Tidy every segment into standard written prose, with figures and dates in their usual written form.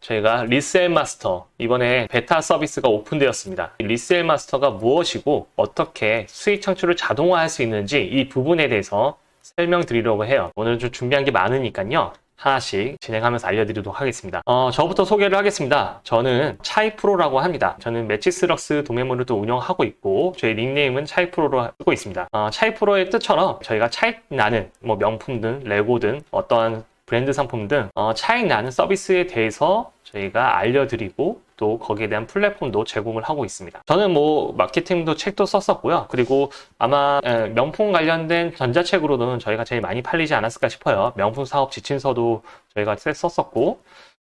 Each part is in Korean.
저희가 리셀 마스터 이번에 베타 서비스가 오픈되었습니다. 리셀 마스터가 무엇이고 어떻게 수익 창출을 자동화할 수 있는지 이 부분에 대해서 설명드리려고 해요. 오늘 좀 준비한 게 많으니까요. 하나씩 진행하면서 알려드리도록 하겠습니다. 저부터 소개를 하겠습니다. 저는 차이프로라고 합니다. 저는 매치스럭스 도매물을 또 운영하고 있고 저희 닉네임은 차이프로로 쓰고 있습니다. 차이프로의 뜻처럼 저희가 차익 나는 뭐 명품든 레고든 어떠한 브랜드 상품 등 차익 나는 서비스에 대해서 저희가 알려드리고 또 거기에 대한 플랫폼도 제공을 하고 있습니다. 저는 뭐 마케팅도 책도 썼었고요. 그리고 아마 명품 관련된 전자책으로는 저희가 제일 많이 팔리지 않았을까 싶어요. 명품 사업 지침서도 저희가 썼었고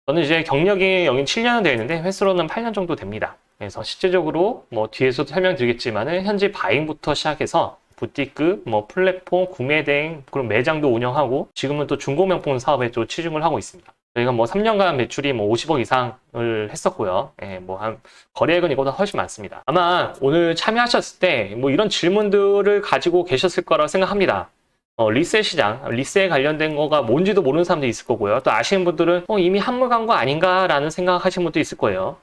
저는 이제 경력이 여긴 7년은 되어 있는데 횟수로는 8년 정도 됩니다. 그래서 실제적으로 뭐 뒤에서도 설명드리겠지만은 현재 바잉부터 시작해서 부티크, 뭐 플랫폼, 구매 대행, 그런 매장도 운영하고 지금은 또 중고 명품 사업에 또 치중을 하고 있습니다. 저희가 뭐 3년간 매출이 뭐 50억 이상을 했었고요. 뭐 한 거래액은 이거보다 훨씬 많습니다. 아마 오늘 참여하셨을 때 뭐 이런 질문들을 가지고 계셨을 거라고 생각합니다. 리셀 시장, 리셀에 관련된 거가 뭔지도 모르는 사람도 있을 거고요. 또 아시는 분들은 이미 한물 간 거 아닌가라는 생각하시는 분도 있을 거예요.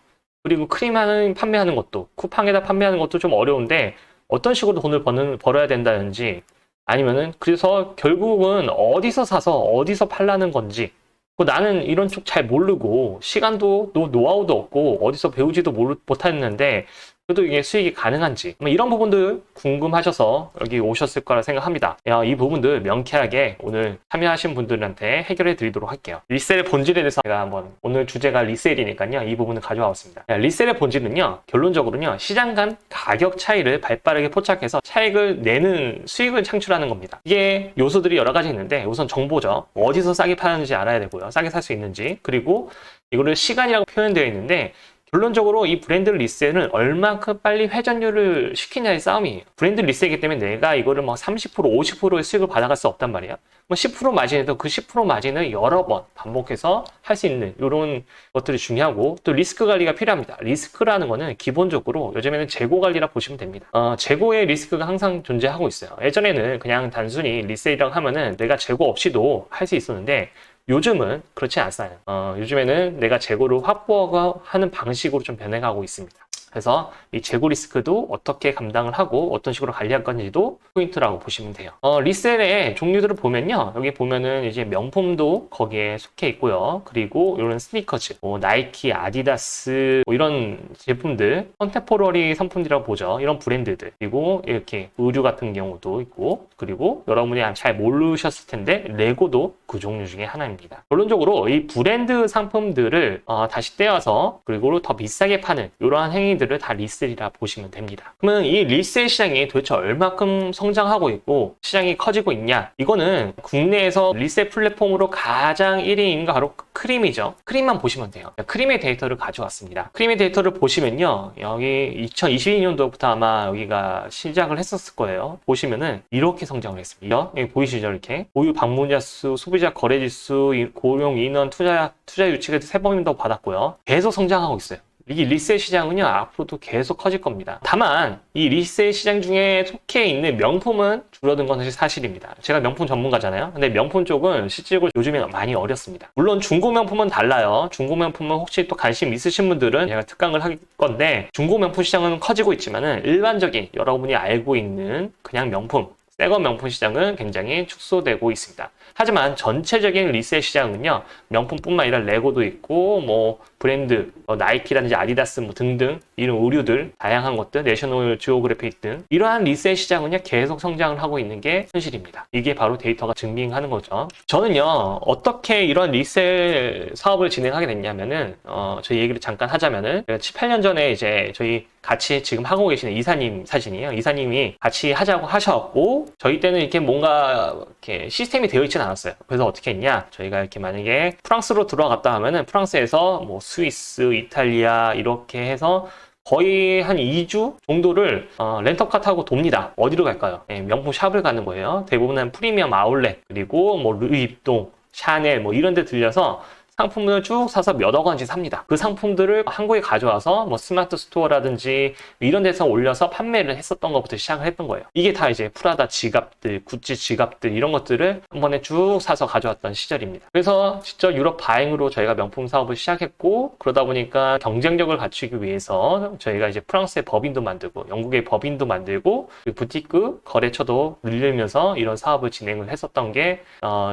그리고 판매하는 것도, 쿠팡에다 판매하는 것도 좀 어려운데 어떤 식으로 돈을 벌어야 된다든지 아니면은 그래서 결국은 어디서 사서 어디서 팔라는 건지 나는 이런 쪽 잘 모르고 시간도 노하우도 없고 어디서 배우지도 못했는데 그래도 이게 수익이 가능한지 이런 부분들 궁금하셔서 여기 오셨을 거라 생각합니다. 이 부분들 명쾌하게 오늘 참여하신 분들한테 해결해 드리도록 할게요. 리셀의 본질에 대해서 제가 한번 오늘 주제가 리셀이니까요. 이 부분을 가져와봤습니다. 리셀의 본질은요. 결론적으로는요. 시장 간 가격 차이를 발빠르게 포착해서 차익을 내는 수익을 창출하는 겁니다. 이게 요소들이 여러 가지 있는데 우선 정보죠. 어디서 싸게 파는지 알아야 되고요. 싸게 살 수 있는지 그리고 이거를 시간이라고 표현되어 있는데 결론적으로 이 브랜드 리셀은 얼만큼 빨리 회전율을 시키냐의 싸움이에요. 브랜드 리셀이기 때문에 내가 이거를 뭐 30%, 50%의 수익을 받아갈 수 없단 말이야. 뭐 10% 마진에도 그 10% 마진을 여러 번 반복해서 할 수 있는 이런 것들이 중요하고 또 리스크 관리가 필요합니다. 리스크라는 거는 기본적으로 요즘에는 재고 관리라 보시면 됩니다. 재고의 리스크가 항상 존재하고 있어요. 예전에는 그냥 단순히 리셀이라고 하면은 내가 재고 없이도 할 수 있었는데 요즘은 그렇지 않아요. 요즘에는 내가 재고를 확보하는 방식으로 좀 변해가고 있습니다. 그래서 이 재고 리스크도 어떻게 감당을 하고 어떤 식으로 관리할 건지도 포인트라고 보시면 돼요. 리셀의 종류들을 보면요. 여기 보면은 이제 명품도 거기에 속해 있고요. 그리고 이런 스니커즈, 나이키, 아디다스 이런 제품들, 컨템포러리 상품이라고 보죠. 이런 브랜드들. 그리고 이렇게 의류 같은 경우도 있고 그리고 여러분이 잘 모르셨을 텐데 레고도 그 종류 중에 하나입니다. 결론적으로 이 브랜드 상품들을 다시 떼어서 그리고 더 비싸게 파는 이러한 행위 들을 다 리셀이라 보시면 됩니다. 그러면 이 리셀 시장이 도대체 얼마큼 성장하고 있고 시장이 커지고 있냐? 이거는 국내에서 리셀 플랫폼으로 가장 1위인 거 바로 크림이죠. 크림만 보시면 돼요. 크림의 데이터를 가져왔습니다. 크림의 데이터를 보시면요. 여기 2022년도부터 아마 여기가 시작을 했었을 거예요. 보시면은 이렇게 성장을 했습니다. 여기 보이시죠? 이렇게 보유 방문자 수, 소비자 거래 지수, 고용 인원, 투자 유치가 3번 더 받았고요. 계속 성장하고 있어요. 이 리셀 시장은요 앞으로도 계속 커질 겁니다. 다만 이 리셀 시장 중에 속해 있는 명품은 줄어든 것은 사실입니다. 제가 명품 전문가잖아요. 근데 명품 쪽은 실질적으로 요즘에 많이 어렵습니다. 물론 중고 명품은 달라요. 중고 명품은 혹시 또 관심 있으신 분들은 제가 특강을 할 건데 중고 명품 시장은 커지고 있지만은 일반적인 여러분이 알고 있는 그냥 명품 새거 명품 시장은 굉장히 축소되고 있습니다. 하지만 전체적인 리셀 시장은요 명품뿐만 아니라 레고도 있고 뭐 브랜드 나이키라든지 아디다스 뭐 등등 이런 의류들 다양한 것들 내셔널 지오그래픽 등 이러한 리셀 시장은요 계속 성장을 하고 있는 게 현실입니다. 이게 바로 데이터가 증빙하는 거죠. 저는요 어떻게 이런 리셀 사업을 진행하게 됐냐면은 저희 얘기를 잠깐 하자면은 7, 8년 전에 이제 저희 같이 지금 하고 계시는 이사님 사진이에요. 이사님이 같이 하자고 하셨고 저희 때는 이렇게 뭔가 이렇게 시스템이 되어 있지는 않았어요. 그래서 어떻게 했냐? 저희가 이렇게 만약에 프랑스로 들어갔다 하면은 프랑스에서 뭐 스위스, 이탈리아 이렇게 해서 거의 한 2주 정도를 렌터카 타고 돕니다. 어디로 갈까요? 명품 샵을 가는 거예요. 대부분은 프리미엄 아울렛 그리고 뭐 루이비통, 샤넬 뭐 이런 데 들려서 상품을 쭉 사서 몇억 원씩 삽니다. 그 상품들을 한국에 가져와서 뭐 스마트 스토어라든지 이런 데서 올려서 판매를 했었던 것부터 시작을 했던 거예요. 이게 다 이제 프라다 지갑들, 구찌 지갑들 이런 것들을 한 번에 쭉 사서 가져왔던 시절입니다. 그래서 직접 유럽 바행으로 저희가 명품 사업을 시작했고, 그러다 보니까 경쟁력을 갖추기 위해서 저희가 이제 프랑스의 법인도 만들고 영국의 법인도 만들고 부티크 거래처도 늘리면서 이런 사업을 진행을 했었던 게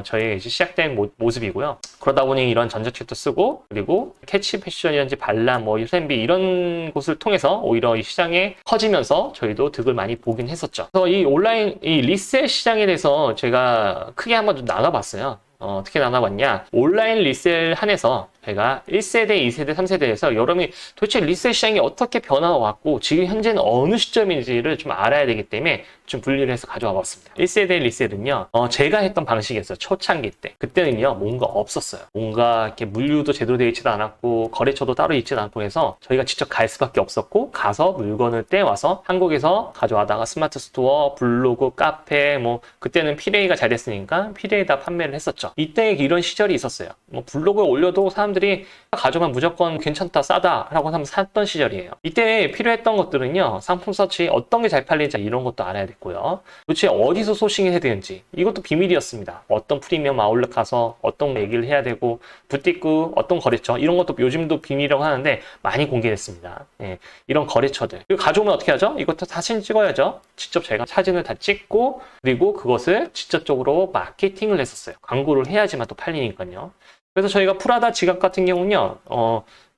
저희의 이제 시작된 모습이고요. 그러다 보니 이런 전자책도 쓰고, 그리고 캐치 패션이라든지 발란, 뭐 유센비 이런 곳을 통해서 오히려 이 시장에 커지면서 저희도 득을 많이 보긴 했었죠. 그래서 이 온라인 이 리셀 시장에 대해서 제가 크게 한번 좀 나눠봤어요. 어떻게 나눠봤냐? 온라인 리셀 한해서 제가 1세대, 2세대, 3세대에서 여러분이 도대체 리셀 시장이 어떻게 변화왔고 지금 현재는 어느 시점인지를 좀 알아야 되기 때문에 좀 분리를 해서 가져와 봤습니다. 1세대 리셀은요, 제가 했던 방식이었어요. 초창기 때. 그때는요, 뭔가 없었어요. 뭔가 이렇게 물류도 제대로 되어 있지도 않았고, 거래처도 따로 있지도 않고 해서 저희가 직접 갈 수밖에 없었고, 가서 물건을 떼와서 한국에서 가져와다가 스마트 스토어, 블로그, 카페, 뭐, 그때는 피레이가 잘 됐으니까 피레이다 판매를 했었죠. 이때 이런 시절이 있었어요. 뭐, 블로그에 올려도 사람들이 가져가면 무조건 괜찮다, 싸다 라고 하면 샀던 시절이에요. 이때 필요했던 것들은요, 상품 서치 어떤 게 잘 팔리는지 이런 것도 알아야 됐고요. 도대체 어디서 소싱해야 되는지 이것도 비밀이었습니다. 어떤 프리미엄 아울렛 가서 어떤 얘기를 해야 되고, 부티크 어떤 거래처 이런 것도 요즘도 비밀이라고 하는데 많이 공개됐습니다. 예, 이런 거래처들. 그리고 가져오면 어떻게 하죠? 이것도 사진 찍어야죠. 직접 제가 사진을 다 찍고, 그리고 그것을 직접적으로 마케팅을 했었어요. 광고를 해야지만 또 팔리니까요. 그래서 저희가 프라다 지갑 같은 경우는요,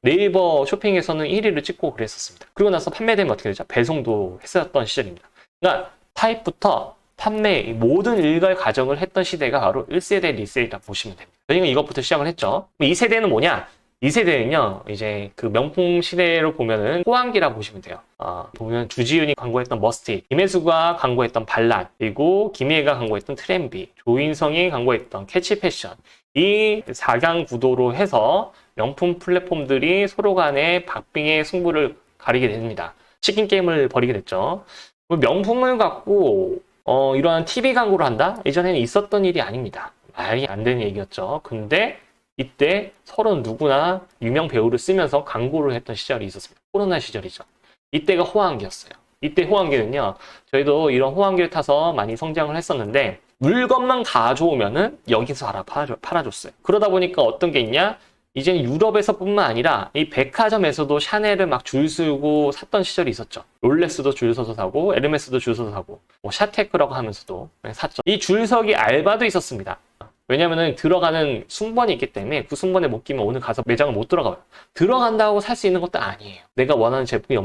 네이버 쇼핑에서는 1위를 찍고 그랬었습니다. 그리고 나서 판매되면 어떻게 되죠? 배송도 했었던 시절입니다. 그러니까 타입부터 판매 모든 일괄 과정을 했던 시대가 바로 1세대 리셀이라고 보시면 됩니다. 저희가 이것부터 시작을 했죠. 2세대는 뭐냐? 2세대는요, 이제 그 명품 시대로 보면은 호황기라고 보시면 돼요. 보면 주지훈이 광고했던 머스티, 김혜수가 광고했던 발란, 그리고 김혜가 광고했던 트렌비, 조인성이 광고했던 캐치 패션. 이 4강 구도로 해서 명품 플랫폼들이 서로 간에 박빙의 승부를 가리게 됩니다. 치킨 게임을 벌이게 됐죠. 명품을 갖고 이러한 TV 광고를 한다? 이전에는 있었던 일이 아닙니다. 말이 안 되는 얘기였죠. 근데 이때 서로 누구나 유명 배우를 쓰면서 광고를 했던 시절이 있었습니다. 코로나 시절이죠. 이때가 호황기였어요. 이때 호황기는요, 저희도 이런 호황기를 타서 많이 성장을 했었는데, 물건만 가져오면은 여기서 알아 팔아줬어요. 그러다 보니까 어떤 게 있냐? 이제는 유럽에서 뿐만 아니라 이 백화점에서도 샤넬을 막 줄 서고 샀던 시절이 있었죠. 롤렉스도 줄 서서 사고, 에르메스도 줄 서서 사고, 뭐 샤테크라고 하면서도 샀죠. 이 줄서기 알바도 있었습니다. 왜냐면은 들어가는 순번이 있기 때문에 그 순번에 못 끼면 오늘 가서 매장을 못 들어가요. 들어간다고 살 수 있는 것도 아니에요. 내가 원하는 제품이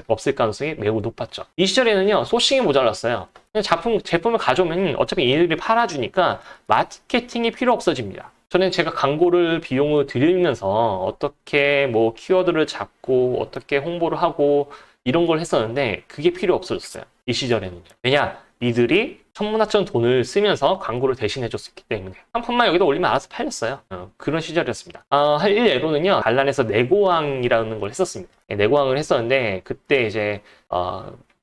없을 가능성이 매우 높았죠. 이 시절에는요, 소싱이 모자랐어요. 그냥 제품을 가져오면 어차피 얘네들이 팔아주니까 마케팅이 필요 없어집니다. 저는 제가 광고를 비용을 들이면서 어떻게 뭐 키워드를 잡고 어떻게 홍보를 하고 이런 걸 했었는데 그게 필요 없어졌어요. 이 시절에는요. 왜냐? 니들이 천문학적 돈을 쓰면서 광고를 대신해줬기 때문에 상품만 여기다 올리면 알아서 팔렸어요. 그런 시절이었습니다. 할 예로는요, 반란에서 내고왕이라는 걸 했었습니다. 네고왕을 했었는데 그때 이제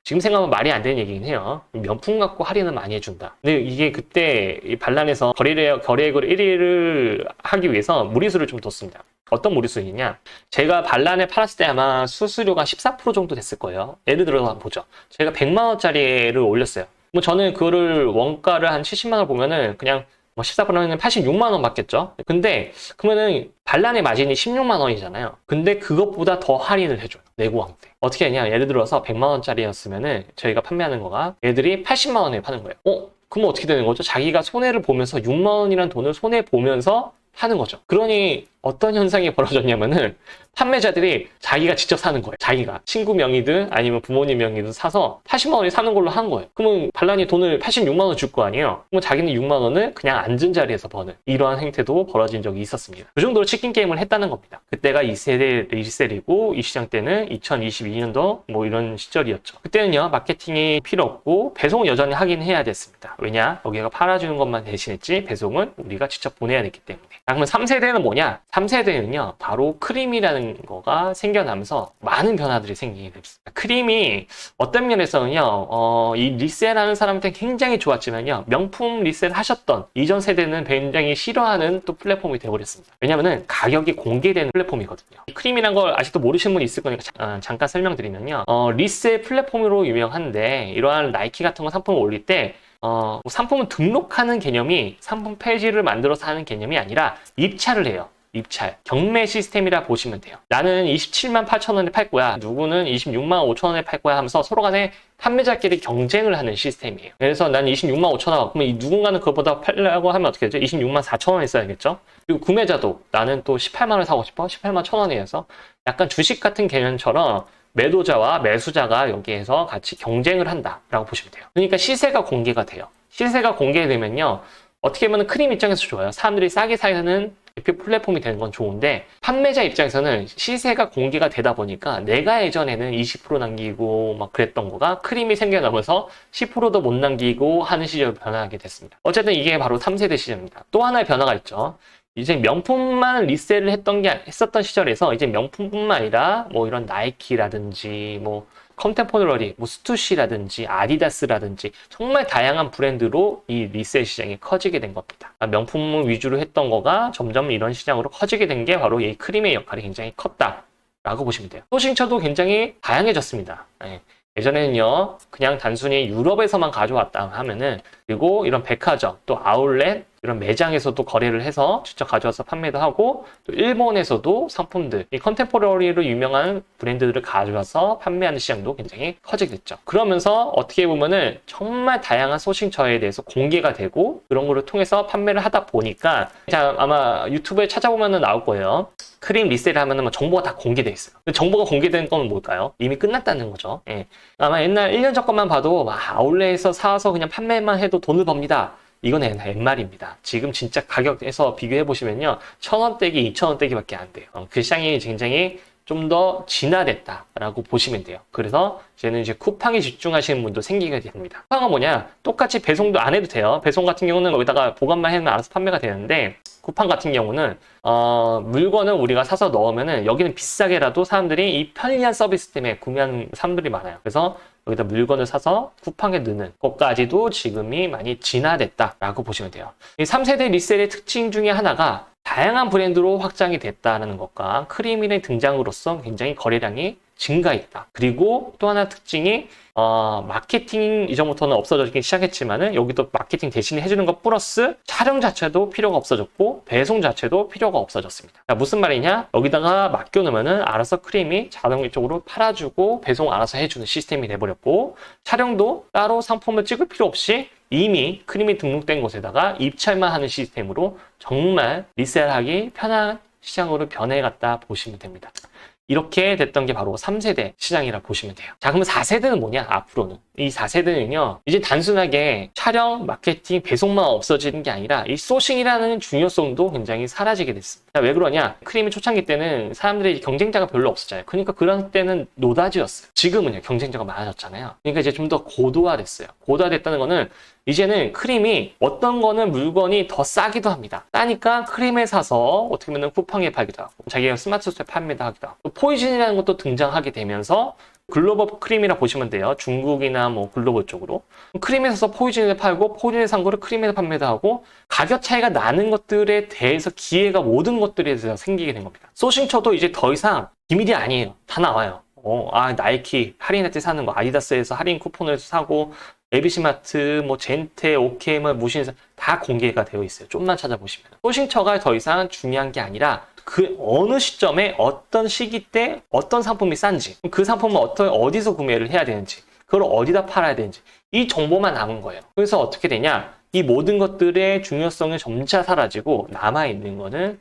지금 생각하면 말이 안 되는 얘기긴 해요. 명품 갖고 할인을 많이 해준다. 근데 이게 그때 이 반란에서 거래액을 1위를 하기 위해서 무리수를 좀 뒀습니다. 어떤 무리수이냐? 제가 반란에 팔았을 때 아마 수수료가 14% 정도 됐을 거예요. 예를 들어서 한번 보죠. 제가 100만 원짜리를 올렸어요. 뭐 저는 그거를 원가를 한 70만 원을 보면은 그냥 뭐 14%면 86만 원 받겠죠. 근데 그러면은 반란의 마진이 16만 원이잖아요. 근데 그것보다 더 할인을 해줘요. 내고왕 때. 어떻게 하냐? 예를 들어서 100만 원짜리였으면은 저희가 판매하는 거가 얘들이 80만 원에 파는 거예요. 그럼 어떻게 되는 거죠? 자기가 손해를 보면서 6만 원이라는 돈을 손해 보면서 하는 거죠. 그러니 어떤 현상이 벌어졌냐면은 판매자들이 자기가 직접 사는 거예요. 자기가 친구 명의든 아니면 부모님 명의든 사서 80만 원에 사는 걸로 한 거예요. 그러면 반란이 돈을 86만 원 줄 거 아니에요. 그러면 자기는 6만 원을 그냥 앉은 자리에서 버는 이러한 행태도 벌어진 적이 있었습니다. 그 정도로 치킨 게임을 했다는 겁니다. 그때가 2세대 리셀이고 이 시장 때는 2022년도 뭐 이런 시절이었죠. 그때는요, 마케팅이 필요 없고 배송은 여전히 하긴 해야 됐습니다. 왜냐? 여기가 팔아주는 것만 대신했지 배송은 우리가 직접 보내야 됐기 때문에. 그러면 3세대는 뭐냐? 3세대는요, 바로 크림이라는 거가 생겨나면서 많은 변화들이 생기게 됐습니다. 크림이 어떤 면에서는요, 이 리셀하는 사람한테 굉장히 좋았지만요, 명품 리셀 하셨던 이전 세대는 굉장히 싫어하는 또 플랫폼이 되어버렸습니다. 왜냐면은 가격이 공개되는 플랫폼이거든요. 크림이란 걸 아직도 모르시는 분이 있을 거니까 잠깐 설명드리면요, 리셀 플랫폼으로 유명한데, 이러한 나이키 같은 거 상품을 올릴 때 상품을 등록하는 개념이 상품 페이지를 만들어서 하는 개념이 아니라 입찰을 해요. 입찰, 경매 시스템이라 보시면 돼요. 나는 27만 8천 원에 팔 거야. 누구는 26만 5천 원에 팔 거야 하면서 서로 간에 판매자끼리 경쟁을 하는 시스템이에요. 그래서 나는 26만 5천 원, 그러면 이 누군가는 그거보다 팔려고 하면 어떻게 되죠? 26만 4천 원에 써야겠죠? 그리고 구매자도 나는 또 18만 원에 사고 싶어. 18만 1천 원에 해서 약간 주식 같은 개념처럼 매도자와 매수자가 여기에서 같이 경쟁을 한다라고 보시면 돼요. 그러니까 시세가 공개가 돼요. 시세가 공개되면요, 어떻게 보면 크림 입장에서 좋아요. 사람들이 싸게 사는 대표 플랫폼이 되는 건 좋은데, 판매자 입장에서는 시세가 공개가 되다 보니까 내가 예전에는 20% 남기고 막 그랬던 거가 크림이 생겨나면서 10%도 못 남기고 하는 시절로 변화하게 됐습니다. 어쨌든 이게 바로 3세대 시절입니다. 또 하나의 변화가 있죠. 이제 명품만 리셀을 했었던 시절에서 이제 명품뿐만 아니라 뭐 이런 나이키라든지 뭐 컨템포러리, 뭐 스투시라든지 아디다스라든지 정말 다양한 브랜드로 이 리셀 시장이 커지게 된 겁니다. 명품 위주로 했던 거가 점점 이런 시장으로 커지게 된 게 바로 이 크림의 역할이 굉장히 컸다라고 보시면 돼요. 소싱처도 굉장히 다양해졌습니다. 예전에는요, 그냥 단순히 유럽에서만 가져왔다 하면은, 그리고 이런 백화점, 또 아울렛, 이런 매장에서도 거래를 해서 직접 가져와서 판매도 하고, 또 일본에서도 상품들, 이 컨템포러리로 유명한 브랜드들을 가져와서 판매하는 시장도 굉장히 커지게 됐죠. 그러면서 어떻게 보면은 정말 다양한 소싱처에 대해서 공개가 되고, 그런 거를 통해서 판매를 하다 보니까, 자, 아마 유튜브에 찾아보면은 나올 거예요. 크림 리셀을 하면은 뭐 정보가 다 공개되어 있어요. 정보가 공개된 건 뭘까요? 이미 끝났다는 거죠. 예. 아마 옛날 1년 전 것만 봐도 막 아울렛에서 사서 그냥 판매만 해도 돈을 법니다. 이건 옛말입니다. 지금 진짜 가격에서 비교해 보시면요, 1,000원대기, 2,000원대기밖에 안 돼요. 그 시장이 굉장히 좀 더 진화됐다라고 보시면 돼요. 그래서 이제는 이제 쿠팡에 집중하시는 분도 생기게 됩니다. 쿠팡은 뭐냐? 똑같이 배송도 안 해도 돼요. 배송 같은 경우는 거기다가 보관만 해놓으면 알아서 판매가 되는데, 쿠팡 같은 경우는 물건을 우리가 사서 넣으면은 여기는 비싸게라도 사람들이 이 편리한 서비스 때문에 구매하는 사람들이 많아요. 그래서 여기다 물건을 사서 쿠팡에 넣는 것까지도 지금이 많이 진화됐다라고 보시면 돼요. 이 3세대 리셀의 특징 중에 하나가 다양한 브랜드로 확장이 됐다는 것과 크림의 등장으로써 굉장히 거래량이 증가했다. 그리고 또 하나 특징이 마케팅 이전부터는 없어지기 시작했지만은 여기도 마케팅 대신 해주는 것 플러스 촬영 자체도 필요가 없어졌고 배송 자체도 필요가 없어졌습니다. 자, 무슨 말이냐? 여기다가 맡겨놓으면은 알아서 크림이 자동적으로 팔아주고 배송 알아서 해주는 시스템이 돼버렸고, 촬영도 따로 상품을 찍을 필요 없이 이미 크림이 등록된 곳에다가 입찰만 하는 시스템으로 정말 리셀하기 편한 시장으로 변해갔다 보시면 됩니다. 이렇게 됐던 게 바로 3세대 시장이라 보시면 돼요. 자, 그러면 4세대는 뭐냐? 앞으로는. 이 4세대는요, 이제 단순하게 촬영, 마케팅, 배송만 없어지는 게 아니라 이 소싱이라는 중요성도 굉장히 사라지게 됐습니다. 자, 왜 그러냐? 크림이 초창기 때는 사람들이 경쟁자가 별로 없었잖아요. 그러니까 그런 때는 노다지였어요. 지금은요, 경쟁자가 많아졌잖아요. 그러니까 이제 좀 더 고도화됐어요. 고도화됐다는 거는 이제는 크림이 어떤 거는 물건이 더 싸기도 합니다. 싸니까 크림에 사서 어떻게 보면 쿠팡에 팔기도 하고, 자기가 스마트 스토어에 판매도 하기도 하고, 또 포이즌이라는 것도 등장하게 되면서 글로벌 크림이라 보시면 돼요. 중국이나 뭐 글로벌 쪽으로. 크림에 사서 포이즌을 팔고, 포이즌에 산 거를 크림에서 판매도 하고, 가격 차이가 나는 것들에 대해서 기회가 모든 것들에 대해서 생기게 된 겁니다. 소싱처도 이제 더 이상 비밀이 아니에요. 다 나와요. 나이키 할인할 때 사는 거, 아디다스에서 할인 쿠폰을 사고, ABC마트, 뭐 젠테, 오케이몰, 무신사 다 공개가 되어 있어요. 좀만 찾아보시면. 소싱처가 더 이상 중요한 게 아니라 그 어느 시점에 어떤 시기 때 어떤 상품이 싼지, 그 상품은 어디서 구매를 해야 되는지, 그걸 어디다 팔아야 되는지, 이 정보만 남은 거예요. 그래서 어떻게 되냐? 이 모든 것들의 중요성이 점차 사라지고 남아있는 거는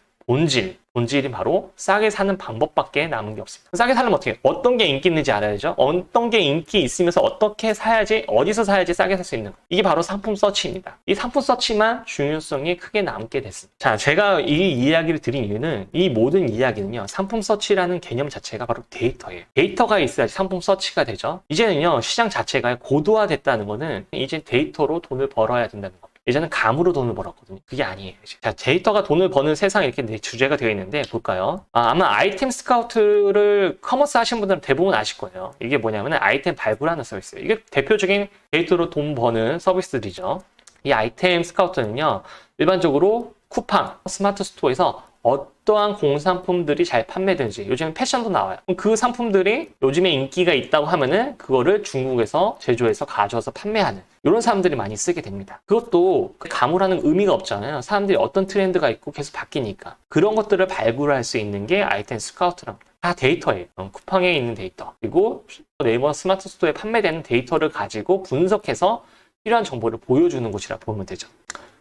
본질이 바로 싸게 사는 방법밖에 남은 게 없습니다. 싸게 사려면 어떻게 해요? 어떤 게 인기 있는지 알아야죠. 어떤 게 인기 있으면서 어떻게 사야지, 어디서 사야지 싸게 살 수 있는 거. 이게 바로 상품 서치입니다. 이 상품 서치만 중요성이 크게 남게 됐습니다. 자, 제가 이 이야기를 드린 이유는, 이 모든 이야기는요, 상품 서치라는 개념 자체가 바로 데이터예요. 데이터가 있어야지 상품 서치가 되죠. 이제는요, 시장 자체가 고도화됐다는 거는 이제 데이터로 돈을 벌어야 된다는 겁니다. 예전엔 감으로 돈을 벌었거든요. 그게 아니에요. 자, 데이터가 돈을 버는 세상 이렇게 주제가 되어 있는데 볼까요? 아마 아이템 스카우트를 커머스 하신 분들은 대부분 아실 거예요. 이게 뭐냐면 아이템 발굴하는 서비스예요. 이게 대표적인 데이터로 돈 버는 서비스들이죠. 이 아이템 스카우트는요, 일반적으로 쿠팡, 스마트 스토어에서 어떠한 공산품들이 잘 판매되는지, 요즘에 패션도 나와요. 그 상품들이 요즘에 인기가 있다고 하면은 그거를 중국에서 제조해서 가져와서 판매하는 이런 사람들이 많이 쓰게 됩니다. 그것도 가물하는 의미가 없잖아요. 사람들이 어떤 트렌드가 있고 계속 바뀌니까. 그런 것들을 발굴할 수 있는 게 아이템 스카우트랍니다. 다 데이터예요. 쿠팡에 있는 데이터, 그리고 네이버 스마트 스토어에 판매되는 데이터를 가지고 분석해서 필요한 정보를 보여주는 곳이라 보면 되죠.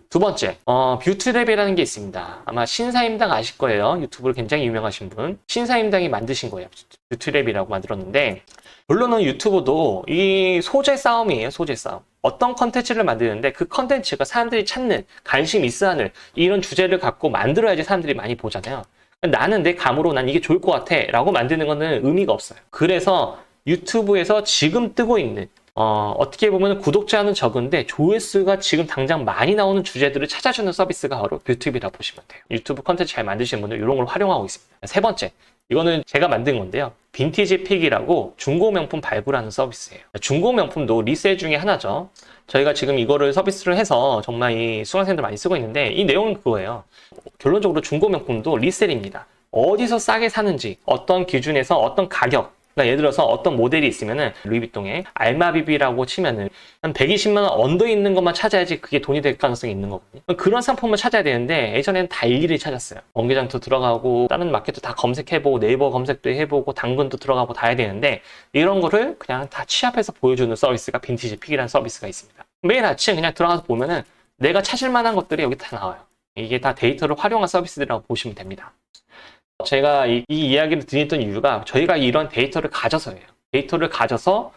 두 번째, 뷰트랩이라는 게 있습니다. 아마 신사임당 아실 거예요. 유튜브로 굉장히 유명하신 분. 신사임당이 만드신 거예요. 뷰트랩이라고 만들었는데, 물론은 유튜브도 이 소재 싸움이에요. 소재 싸움. 어떤 컨텐츠를 만드는데 그 컨텐츠가 사람들이 찾는, 관심 있어 하는 이런 주제를 갖고 만들어야지 사람들이 많이 보잖아요. 나는 내 감으로 난 이게 좋을 것 같아 라고 만드는 거는 의미가 없어요. 그래서 유튜브에서 지금 뜨고 있는 어떻게 보면 구독자는 적은데 조회수가 지금 당장 많이 나오는 주제들을 찾아주는 서비스가 바로 뷰튜브라고 보시면 돼요. 유튜브 컨텐츠 잘 만드시는 분들 이런 걸 활용하고 있습니다. 세 번째, 이거는 제가 만든 건데요. 빈티지 픽이라고 중고 명품 발굴하는 서비스예요. 중고 명품도 리셀 중에 하나죠. 저희가 지금 이거를 서비스를 해서 정말 이 수강생들 많이 쓰고 있는데 이 내용은 그거예요. 결론적으로 중고 명품도 리셀입니다. 어디서 싸게 사는지, 어떤 기준에서 어떤 가격, 그러니까 예를 들어서 어떤 모델이 있으면은 루이비통에 알마비비라고 치면은 한 120만 원 언더 있는 것만 찾아야지 그게 돈이 될 가능성이 있는 거거든요. 그런 상품을 찾아야 되는데 예전에는 다 일일이 찾았어요. 원계장도 들어가고 다른 마켓도 다 검색해보고 네이버 검색도 해보고 당근도 들어가고 다 해야 되는데 이런 거를 그냥 다 취합해서 보여주는 서비스가 빈티지 픽이라는 서비스가 있습니다. 매일 아침 그냥 들어가서 보면은 내가 찾을 만한 것들이 여기 다 나와요. 이게 다 데이터를 활용한 서비스라고 보시면 됩니다. 제가 이 이야기를 드렸던 이유가 저희가 이런 데이터를 가져서예요. 데이터를 가져서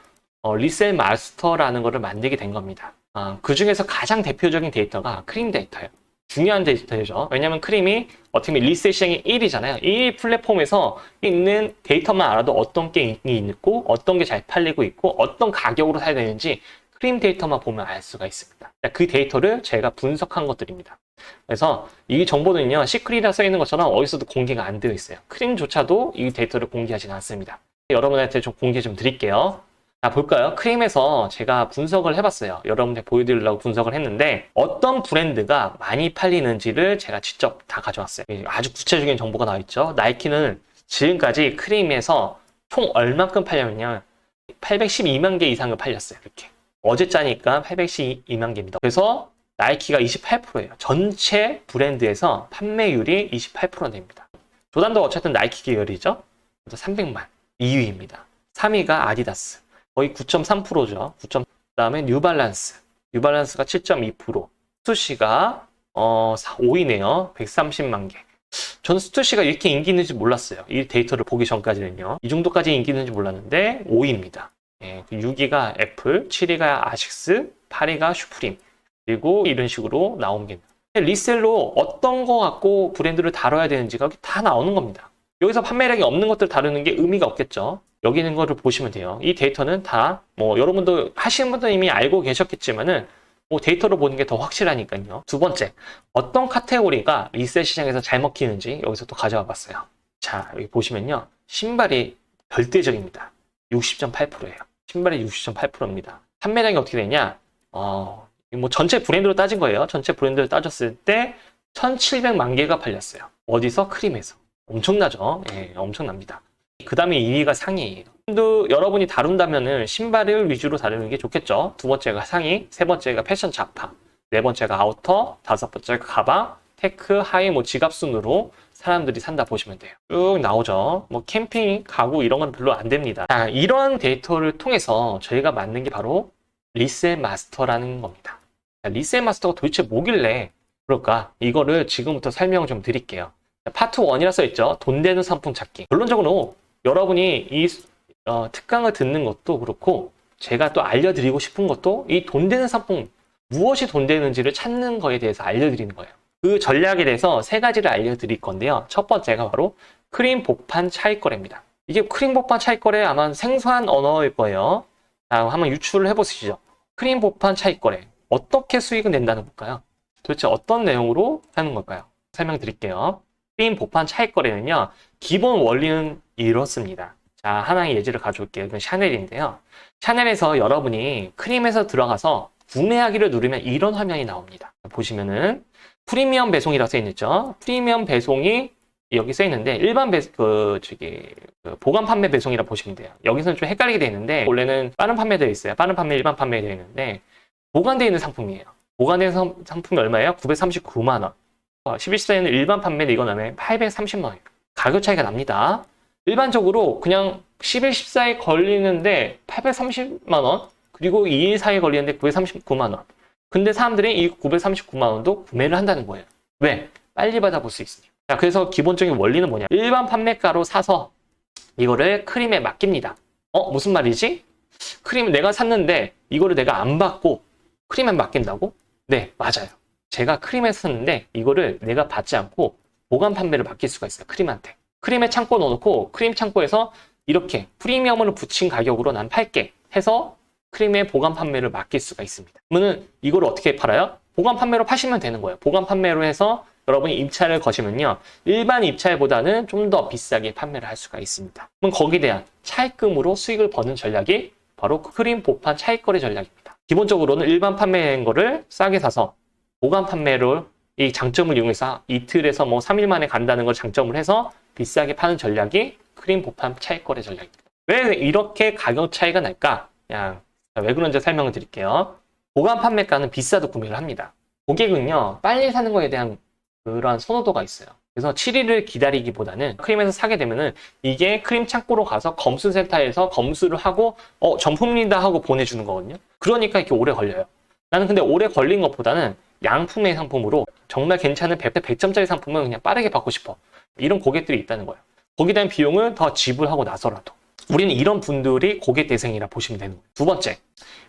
리셀 마스터라는 것을 만들게 된 겁니다. 그 중에서 가장 대표적인 데이터가 크림 데이터예요. 중요한 데이터죠. 왜냐하면 크림이 어떻게 보면 리셀 시장이 1위잖아요. 이 플랫폼에서 있는 데이터만 알아도 어떤 게 인기 있고 어떤 게 잘 팔리고 있고 어떤 가격으로 사야 되는지 크림 데이터만 보면 알 수가 있습니다. 그 데이터를 제가 분석한 것들입니다. 그래서 이 정보는요, 시크릿이라 써 있는 것처럼 어디서도 공개가 안 되어 있어요. 크림조차도 이 데이터를 공개하지는 않습니다. 여러분한테 좀 공개 좀 드릴게요. 자, 볼까요? 크림에서 제가 분석을 해봤어요. 여러분한테 보여드리려고 분석을 했는데 어떤 브랜드가 많이 팔리는지를 제가 직접 다 가져왔어요. 아주 구체적인 정보가 나와 있죠. 나이키는 지금까지 크림에서 총 얼마큼 팔렸냐면 812만 개 이상을 팔렸어요. 이렇게. 어제 짜니까 812만 개입니다. 그래서 나이키가 28%예요. 전체 브랜드에서 판매율이 28%됩니다. 조단도 어쨌든 나이키 계열이죠. 그래서 300만. 2위입니다. 3위가 아디다스. 거의 9.3%죠. 9. 그다음에 뉴발란스. 뉴발란스가 7.2%. 스투시가 5위네요. 130만 개. 저는 스투시가 이렇게 인기 있는지 몰랐어요. 이 데이터를 보기 전까지는요. 이 정도까지 인기 있는지 몰랐는데 5위입니다. 6위가 애플, 7위가 아식스, 8위가 슈프림. 그리고 이런 식으로 나온 게 리셀로 어떤 거 갖고 브랜드를 다뤄야 되는지가 다 나오는 겁니다. 여기서 판매량이 없는 것들 다루는 게 의미가 없겠죠. 여기 있는 거를 보시면 돼요. 이 데이터는 다 여러분도 하시는 분들은 이미 알고 계셨겠지만은 데이터로 보는 게 더 확실하니까요. 두 번째, 어떤 카테고리가 리셀 시장에서 잘 먹히는지 여기서 또 가져와 봤어요. 자, 여기 보시면요. 신발이 절대적입니다. 60.8%예요. 신발이 60.8%입니다. 판매량이 어떻게 되냐? 전체 브랜드로 따진 거예요. 전체 브랜드를 따졌을 때 1700만 개가 팔렸어요. 어디서? 크림에서. 엄청나죠? 예, 엄청납니다. 그 다음에 2위가 상의예요. 또 여러분이 다룬다면은 신발을 위주로 다루는 게 좋겠죠. 두 번째가 상의, 세 번째가 패션 잡화, 네 번째가 아우터, 다섯 번째가 가방, 테크, 하이, 지갑 순으로 사람들이 산다 보시면 돼요. 쭉 나오죠. 캠핑, 가구 이런 건 별로 안 됩니다. 자, 이런 데이터를 통해서 저희가 만든 게 바로 리셀 마스터라는 겁니다. 자, 리셀 마스터가 도대체 뭐길래 그럴까? 이거를 지금부터 설명을 좀 드릴게요. 파트 1이라 써있죠. 돈 되는 상품 찾기. 결론적으로 여러분이 이 특강을 듣는 것도 그렇고 제가 또 알려드리고 싶은 것도 이 돈 되는 상품, 무엇이 돈 되는지를 찾는 거에 대해서 알려드리는 거예요. 그 전략에 대해서 세 가지를 알려드릴 건데요. 첫 번째가 바로 크림 복판 차익거래입니다. 이게 크림 복판 차익거래 아마 생소한 언어일 거예요. 자, 한번 유추를 해보시죠. 크림 복판 차익거래. 어떻게 수익은 낸다는 걸까요? 도대체 어떤 내용으로 하는 걸까요? 설명드릴게요. 크림 보판 차익 거래는요, 기본 원리는 이렇습니다. 자, 하나의 예시를 가져올게요. 이건 샤넬인데요. 샤넬에서 여러분이 크림에서 들어가서 구매하기를 누르면 이런 화면이 나옵니다. 보시면은 프리미엄 배송이라고 써있죠. 프리미엄 배송이 여기 써있는데 일반 보관 판매 배송이라 보시면 돼요. 여기서는 좀 헷갈리게 되어 있는데 원래는 빠른 판매되어 있어요. 빠른 판매, 일반 판매 되어 있는데 보관되어 있는 상품이에요. 보관된 상품이 얼마예요? 939만 원. 11사에는 일반 판매는 이건 얼마예요? 830만 원. 가격 차이가 납니다. 일반적으로 그냥 11, 14에 걸리는데 830만 원, 그리고 2일 사이에 걸리는데 939만 원. 근데 사람들이 이 939만 원도 구매를 한다는 거예요. 왜? 빨리 받아볼 수 있으니까. 자, 그래서 기본적인 원리는 뭐냐? 일반 판매가로 사서 이거를 크림에 맡깁니다. 무슨 말이지? 크림 내가 샀는데 이거를 내가 안 받고 크림에 맡긴다고? 네, 맞아요. 제가 크림에서 샀는데 이거를 내가 받지 않고 보관 판매를 맡길 수가 있어요. 크림한테. 크림에 창고 넣어놓고 크림 창고에서 이렇게 프리미엄을 붙인 가격으로 난 팔게 해서 크림의 보관 판매를 맡길 수가 있습니다. 그러면 이걸 어떻게 팔아요? 보관 판매로 파시면 되는 거예요. 보관 판매로 해서 여러분이 입찰을 거시면요, 일반 입찰보다는 좀 더 비싸게 판매를 할 수가 있습니다. 그럼 거기에 대한 차익금으로 수익을 버는 전략이 바로 크림 보판 차익거래 전략입니다. 기본적으로는 일반 판매한 거를 싸게 사서 보관 판매로 이 장점을 이용해서 이틀에서 3일 만에 간다는 걸 장점을 해서 비싸게 파는 전략이 크림 보판 차익거래 전략입니다. 왜 이렇게 가격 차이가 날까? 그냥 왜 그런지 설명을 드릴게요. 보관 판매가는 비싸도 구매를 합니다. 고객은요, 빨리 사는 거에 대한 그러한 선호도가 있어요. 그래서 7일을 기다리기보다는 크림에서 사게 되면은 이게 크림 창고로 가서 검수센터에서 검수를 하고 정품입니다 하고 보내주는 거거든요. 그러니까 이렇게 오래 걸려요. 나는 근데 오래 걸린 것보다는 양품의 상품으로 정말 괜찮은 100대 100점짜리 상품은 그냥 빠르게 받고 싶어. 이런 고객들이 있다는 거예요. 거기에 대한 비용을 더 지불하고 나서라도. 우리는 이런 분들이 고객 대상이라 보시면 되는 거예요. 두 번째,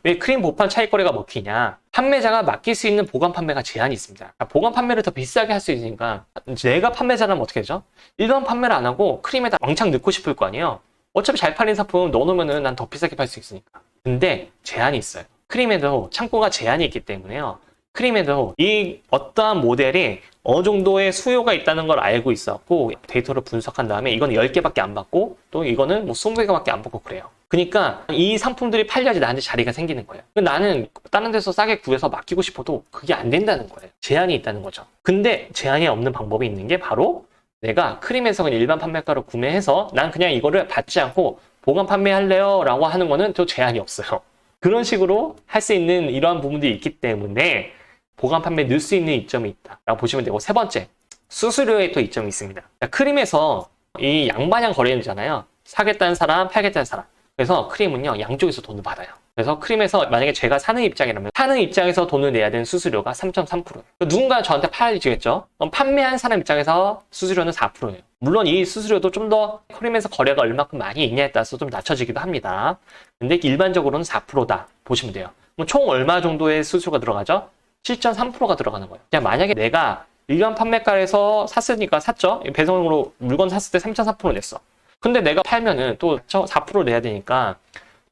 왜 크림 보판 차익거래가 먹히냐? 판매자가 맡길 수 있는 보관 판매가 제한이 있습니다. 보관 판매를 더 비싸게 할 수 있으니까 내가 판매자라면 어떻게 되죠? 일반 판매를 안 하고 크림에다 왕창 넣고 싶을 거 아니에요? 어차피 잘 팔린 상품 넣어놓으면 난 더 비싸게 팔 수 있으니까. 근데 제한이 있어요. 크림에도 창고가 제한이 있기 때문에요. 크림에도 이 어떠한 모델이 어느 정도의 수요가 있다는 걸 알고 있었고 데이터를 분석한 다음에 이건 10개밖에 안 받고 또 이거는 20개밖에 안 받고 그래요. 그러니까 이 상품들이 팔려야지 나한테 자리가 생기는 거예요. 나는 다른 데서 싸게 구해서 맡기고 싶어도 그게 안 된다는 거예요. 제한이 있다는 거죠. 근데 제한이 없는 방법이 있는 게 바로 내가 크림에서 그냥 일반 판매가로 구매해서 난 그냥 이거를 받지 않고 보관 판매할래요 라고 하는 거는 또 제한이 없어요. 그런 식으로 할 수 있는 이러한 부분들이 있기 때문에 보관 판매에 넣을 수 있는 이점이 있다라고 보시면 되고, 세 번째, 수수료에 또 이점이 있습니다. 크림에서 이 양반양 거래되잖아요. 사겠다는 사람, 팔겠다는 사람. 그래서 크림은요, 양쪽에서 돈을 받아요. 그래서 크림에서 만약에 제가 사는 입장이라면 사는 입장에서 돈을 내야 되는 수수료가 3.3%예요. 누군가 저한테 팔아주겠죠? 그럼 판매한 사람 입장에서 수수료는 4%예요. 물론 이 수수료도 좀 더 크림에서 거래가 얼마큼 많이 있냐에 따라서 좀 낮춰지기도 합니다. 근데 일반적으로는 4%다 보시면 돼요. 그럼 총 얼마 정도의 수수료가 들어가죠? 7.3%가 들어가는 거예요. 그냥 만약에 내가 일반 판매가에서 샀으니까 샀죠? 배송으로 물건 샀을 때 3.4% 냈어. 근데 내가 팔면은 또 4% 내야 되니까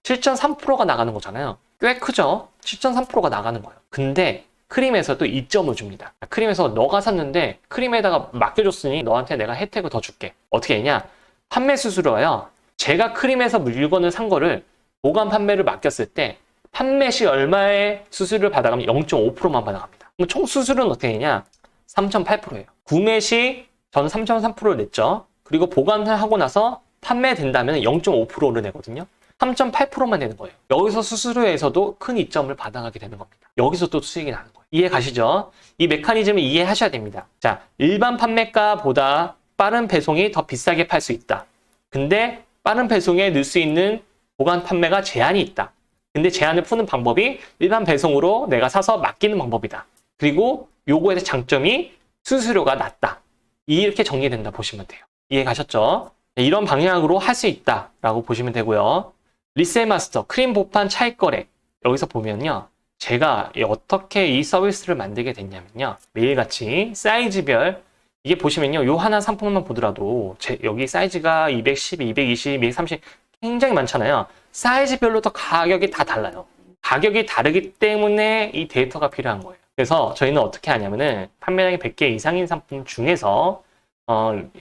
7.3%가 나가는 거잖아요. 꽤 크죠? 7.3%가 나가는 거예요. 근데 크림에서 또 이점을 줍니다. 크림에서 너가 샀는데 크림에다가 맡겨줬으니 너한테 내가 혜택을 더 줄게. 어떻게 했냐? 판매 수수료가요. 제가 크림에서 물건을 산 거를 보관 판매를 맡겼을 때 판매 시 얼마의 수수료를 받아가면 0.5%만 받아갑니다. 그럼 총 수수료는 어떻게 되냐? 3.8%예요. 구매 시 저는 3.3%를 냈죠. 그리고 보관을 하고 나서 판매된다면 0.5%를 내거든요. 3.8%만 내는 거예요. 여기서 수수료에서도 큰 이점을 받아가게 되는 겁니다. 여기서 또 수익이 나는 거예요. 이해 가시죠? 이 메커니즘을 이해하셔야 됩니다. 자, 일반 판매가보다 빠른 배송이 더 비싸게 팔 수 있다. 근데 빠른 배송에 넣을 수 있는 보관 판매가 제한이 있다. 근데 제한을 푸는 방법이 일반 배송으로 내가 사서 맡기는 방법이다. 그리고 요거의 장점이 수수료가 낮다. 이렇게 정리된다 보시면 돼요. 이해 가셨죠? 이런 방향으로 할 수 있다라고 보시면 되고요. 리셀마스터, 크림 보판 차익거래. 여기서 보면요. 제가 어떻게 이 서비스를 만들게 됐냐면요. 매일같이 사이즈별, 이게 보시면요. 요 하나 상품만 보더라도 여기 사이즈가 210, 220, 230 굉장히 많잖아요. 사이즈별로 더 가격이 다 달라요. 가격이 다르기 때문에 이 데이터가 필요한 거예요. 그래서 저희는 어떻게 하냐면은 판매량이 100개 이상인 상품 중에서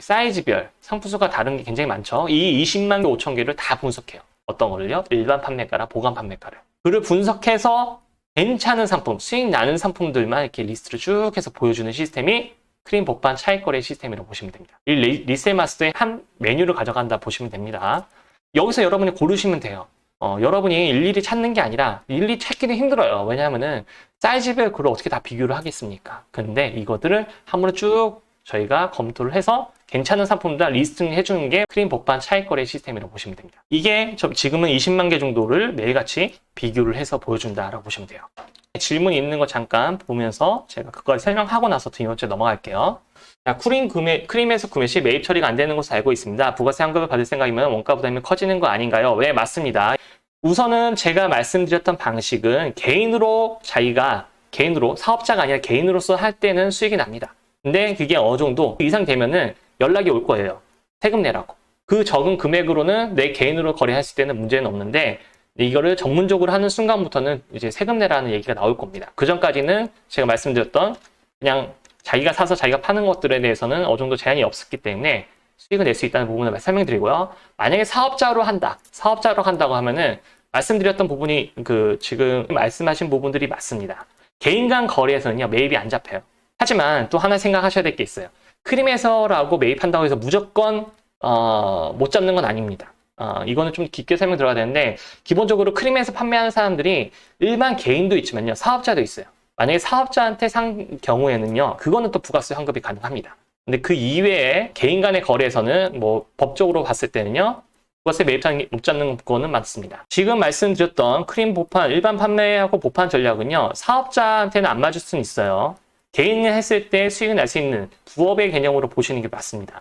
사이즈별 상품수가 다른 게 굉장히 많죠. 이 20만 개 5천 개를 다 분석해요. 어떤 거를요? 일반 판매가랑 보관 판매가를. 그를 분석해서 괜찮은 상품, 수익 나는 상품들만 이렇게 리스트를 쭉 해서 보여주는 시스템이 크림 복판 차익거래 시스템이라고 보시면 됩니다. 이 리셀 마스터의 한 메뉴를 가져간다 보시면 됩니다. 여기서 여러분이 고르시면 돼요. 여러분이 일일이 찾는 게 아니라 일일이 찾기는 힘들어요. 왜냐하면은 사이즈별 그걸 어떻게 다 비교를 하겠습니까? 근데 이것들을 한 번에 쭉 저희가 검토를 해서 괜찮은 상품들 리스팅 해주는 게 크림 복판 차익거래 시스템이라고 보시면 됩니다. 이게 지금은 20만 개 정도를 매일같이 비교를 해서 보여준다라고 보시면 돼요. 질문이 있는 거 잠깐 보면서 제가 그걸 설명하고 나서 두 번째 넘어갈게요. 자, 크림에서 구매 시 매입 처리가 안 되는 것으로 알고 있습니다. 부가세 환급을 받을 생각이면 원가 부담이 커지는 거 아닌가요? 네, 맞습니다. 우선은 제가 말씀드렸던 방식은 개인으로 사업자가 아니라 개인으로서 할 때는 수익이 납니다. 근데 그게 어느 정도 이상 되면은 연락이 올 거예요. 세금 내라고. 그 적은 금액으로는 내 개인으로 거래했을 때는 문제는 없는데 이거를 전문적으로 하는 순간부터는 이제 세금 내라는 얘기가 나올 겁니다. 그 전까지는 제가 말씀드렸던 그냥 자기가 사서 자기가 파는 것들에 대해서는 어느 정도 제한이 없었기 때문에 수익을 낼 수 있다는 부분을 설명드리고요. 만약에 사업자로 한다고 하면은 말씀드렸던 부분이 지금 말씀하신 부분들이 맞습니다. 개인 간 거래에서는요, 매입이 안 잡혀요. 하지만 또 하나 생각하셔야 될 게 있어요. 크림에서라고 매입한다고 해서 무조건 못 잡는 건 아닙니다. 이거는 좀 깊게 설명 들어가야 되는데 기본적으로 크림에서 판매하는 사람들이 일반 개인도 있지만요, 사업자도 있어요. 만약에 사업자한테 산 경우에는요, 그거는 또 부가세 환급이 가능합니다. 근데 그 이외에 개인 간의 거래에서는 뭐 법적으로 봤을 때는요, 부가세 못 잡는 거는 많습니다. 지금 말씀드렸던 크림 보판, 일반 판매하고 보판 전략은요, 사업자한테는 안 맞을 수는 있어요. 개인이 했을 때 수익을 낼 수 있는 부업의 개념으로 보시는 게 맞습니다.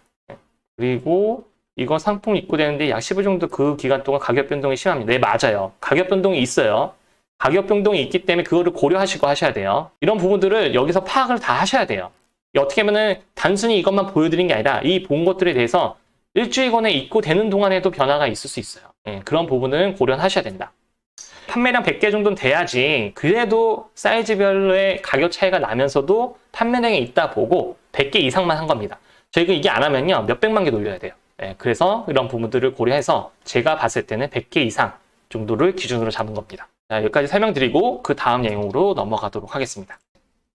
그리고 이거 상품 입고되는데 약 15일 정도 그 기간 동안 가격 변동이 심합니다. 네, 맞아요. 가격 변동이 있어요. 가격 변동이 있기 때문에 그거를 고려하시고 하셔야 돼요. 이런 부분들을 여기서 파악을 다 하셔야 돼요. 어떻게 하면은 단순히 이것만 보여드린 게 아니라 이 본 것들에 대해서 일주일간에 입고되는 동안에도 변화가 있을 수 있어요. 그런 부분은 고려하셔야 된다. 판매량 100개 정도는 돼야지 그래도 사이즈별로의 가격 차이가 나면서도 판매량이 있다 보고 100개 이상만 한 겁니다. 저희가 이게 안 하면요, 몇백만 개 돌려야 돼요. 그래서 이런 부분들을 고려해서 제가 봤을 때는 100개 이상 정도를 기준으로 잡은 겁니다. 자, 여기까지 설명드리고 그 다음 내용으로 넘어가도록 하겠습니다.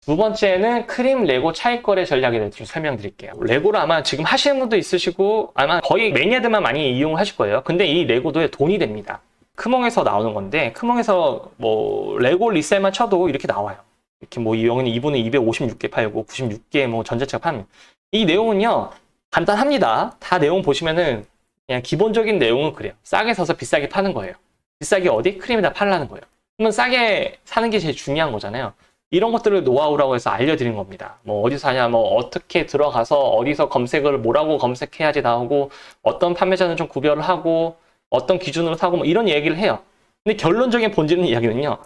두 번째는 크림 레고 차익거래 전략에 대해서 좀 설명드릴게요. 레고를 아마 지금 하시는 분도 있으시고 아마 거의 매니아들만 많이 이용을 하실 거예요. 근데 이 레고도 돈이 됩니다. 크몽에서 나오는 건데 크몽에서 뭐 레고 리셀만 쳐도 이렇게 나와요. 이렇게 뭐 이분은 256개 팔고 96개 뭐 전자책 파는 이 내용은요, 간단합니다. 다 내용 보시면은 그냥 기본적인 내용은 그래요. 싸게 사서 비싸게 파는 거예요. 비싸게 어디? 크림에다 팔라는 거예요. 그러면 싸게 사는 게 제일 중요한 거잖아요. 이런 것들을 노하우라고 해서 알려드린 겁니다. 뭐 어디서 하냐, 뭐 어떻게 들어가서 어디서 검색을 뭐라고 검색해야지 나오고 어떤 판매자는 좀 구별을 하고 어떤 기준으로 사고 뭐 이런 얘기를 해요. 근데 결론적인 본질은 이야기는요,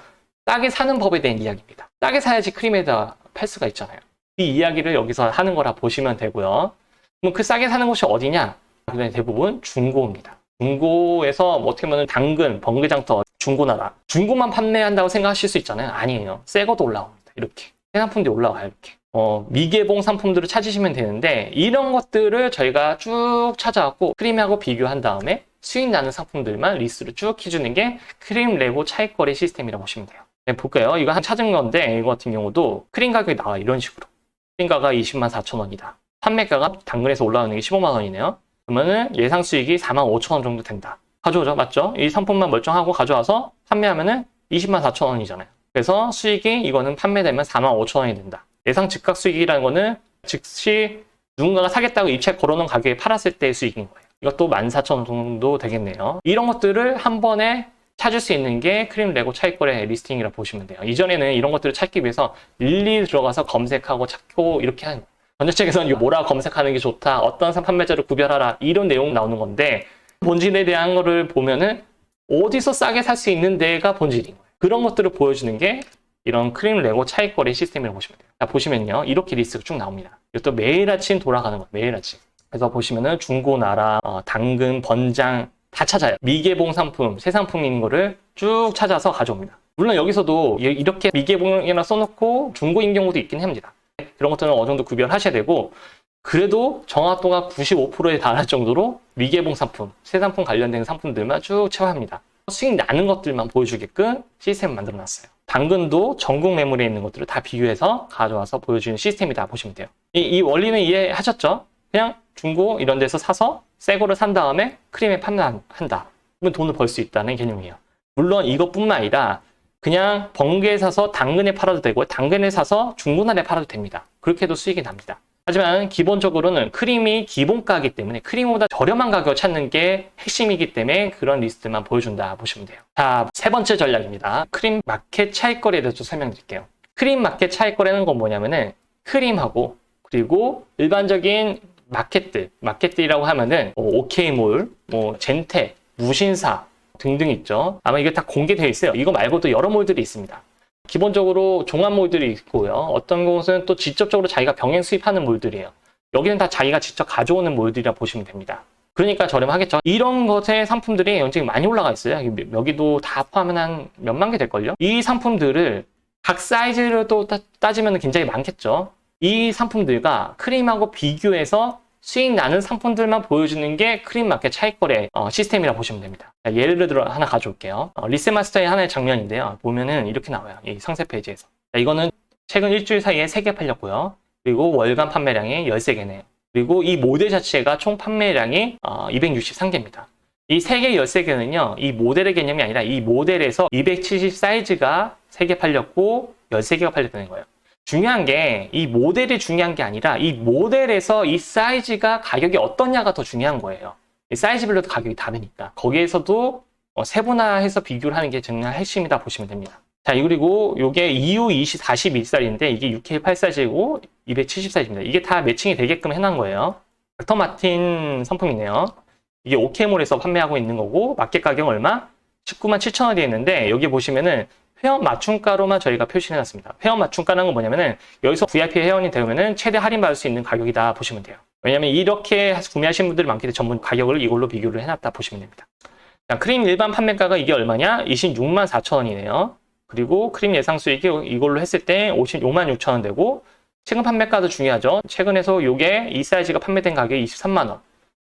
싸게 사는 법에 대한 이야기입니다. 싸게 사야지 크림에다 팔 수가 있잖아요. 이 이야기를 여기서 하는 거라 보시면 되고요. 그럼 그 싸게 사는 곳이 어디냐? 대부분 중고입니다. 중고에서 뭐 어떻게 보면 당근, 번개장터, 중고나라. 중고만 판매한다고 생각하실 수 있잖아요. 아니에요. 새 것도 올라옵니다. 이렇게. 새 상품들이 올라와요. 이렇게. 미개봉 상품들을 찾으시면 되는데 이런 것들을 저희가 쭉 찾아갖고 크림하고 비교한 다음에 수익 나는 상품들만 리스트를 쭉 해주는 게 크림 레고 차익거래 시스템이라고 보시면 돼요. 네, 볼까요? 이거 한 찾은 건데 이거 같은 경우도 크림 가격이 나와 이런 식으로. 크림가가 204,000원이다. 판매가가 당근에서 올라오는 게 15만 원이네요. 그러면은 예상 수익이 45,000원 정도 된다. 가져오죠. 맞죠? 이 상품만 멀쩡하고 가져와서 판매하면은 204,000원이잖아요. 그래서 수익이 이거는 판매되면 45,000원이 된다. 예상 즉각 수익이라는 거는 즉시 누군가가 사겠다고 입찰 걸어놓은 가격에 팔았을 때의 수익인 거예요. 이것도 14,000원 정도 되겠네요. 이런 것들을 한 번에 찾을 수 있는 게 크림 레고 차익거래 리스팅이라고 보시면 돼요. 이전에는 이런 것들을 찾기 위해서 일일이 들어가서 검색하고 찾고 이렇게 하는 거예요. 전자책에서는 뭐라 검색하는 게 좋다, 어떤 판매자를 구별하라 이런 내용 나오는 건데 본질에 대한 거를 보면은 어디서 싸게 살 수 있는 데가 본질인 거예요. 그런 것들을 보여주는 게 이런 크림 레고 차익거래 시스템이라고 보시면 돼요. 자, 보시면요, 이렇게 리스트가 쭉 나옵니다. 이것도 매일 아침 돌아가는 거예요. 매일 아침. 그래서 보시면은 중고나라, 당근, 번장 다 찾아요. 미개봉 상품, 새 상품인 거를 쭉 찾아서 가져옵니다. 물론 여기서도 이렇게 미개봉이나 써놓고 중고인 경우도 있긴 합니다. 그런 것들은 어느 정도 구별하셔야 되고, 그래도 정확도가 95%에 달할 정도로 미개봉 상품, 새 상품 관련된 상품들만 쭉 채워합니다. 수익 나는 것들만 보여주게끔 시스템을 만들어놨어요. 당근도 전국 매물에 있는 것들을 다 비교해서 가져와서 보여주는 시스템이다 보시면 돼요. 이 원리는 이해하셨죠? 그냥 중고 이런 데서 사서 새 거를 산 다음에 크림에 판매한다. 그러면 돈을 벌 수 있다는 개념이에요. 물론 이것뿐만 아니라 그냥 번개에 사서 당근에 팔아도 되고, 당근에 사서 중고나라에 팔아도 됩니다. 그렇게 해도 수익이 납니다. 하지만 기본적으로는 크림이 기본가이기 때문에 크림보다 저렴한 가격을 찾는 게 핵심이기 때문에 그런 리스트만 보여준다 보시면 돼요. 자, 세 번째 전략입니다. 크림 마켓 차익거래에 대해서 설명드릴게요. 크림 마켓 차익거래는 건 뭐냐면은 크림하고 그리고 일반적인 마켓들이라고 하면은 오케이몰, 젠테, 무신사 등등 있죠. 아마 이게 다 공개되어 있어요. 이거 말고도 여러 몰들이 있습니다. 기본적으로 종합몰들이 있고요. 어떤 곳은 또 직접적으로 자기가 병행 수입하는 몰들이에요. 여기는 다 자기가 직접 가져오는 몰들이라 보시면 됩니다. 그러니까 저렴하겠죠. 이런 것의 상품들이 굉장히 많이 올라가 있어요. 여기도 다 포함하면 한 몇만 개 될걸요. 이 상품들을 각 사이즈로 또 따지면 굉장히 많겠죠. 이 상품들과 크림하고 비교해서 수익 나는 상품들만 보여주는 게 크림 마켓 차익거래 시스템이라고 보시면 됩니다. 자, 예를 들어 하나 가져올게요. 리셀마스터의 하나의 장면인데요. 보면은 이렇게 나와요. 이 상세 페이지에서. 자, 이거는 최근 일주일 사이에 3개 팔렸고요. 그리고 월간 판매량이 13개네요. 그리고 이 모델 자체가 총 판매량이 263개입니다. 이 3개, 13개는요, 이 모델의 개념이 아니라 이 모델에서 270 사이즈가 3개 팔렸고 13개가 팔렸다는 거예요. 중요한 게 이 모델이 중요한 게 아니라 이 모델에서 이 사이즈가 가격이 어떠냐가 더 중요한 거예요. 이 사이즈별로도 가격이 다르니까. 거기에서도 세분화해서 비교를 하는 게 정말 핵심이다 보시면 됩니다. 자, 그리고 이게 EU 41살인데 이게 UK8 사이즈이고 270 사이즈입니다. 이게 다 매칭이 되게끔 해놓은 거예요. 닥터 마틴 상품이네요. 이게 오케이몰에서 판매하고 있는 거고 마켓 가격 얼마? 197,000원이 있는데 여기 보시면은 회원 맞춤가로만 저희가 표시해놨습니다. 회원 맞춤가라는 건 뭐냐면은 여기서 VIP 회원이 되면은 최대 할인받을 수 있는 가격이다 보시면 돼요. 왜냐면 이렇게 구매하시는 분들이 많기 때문에 전부 가격을 이걸로 비교를 해놨다 보시면 됩니다. 자, 크림 일반 판매가가 이게 얼마냐? 264,000원이네요. 그리고 크림 예상 수익이 이걸로 했을 때 566,000원 되고, 최근 판매가도 중요하죠. 최근에서 요게 이 사이즈가 판매된 가격이 23만원.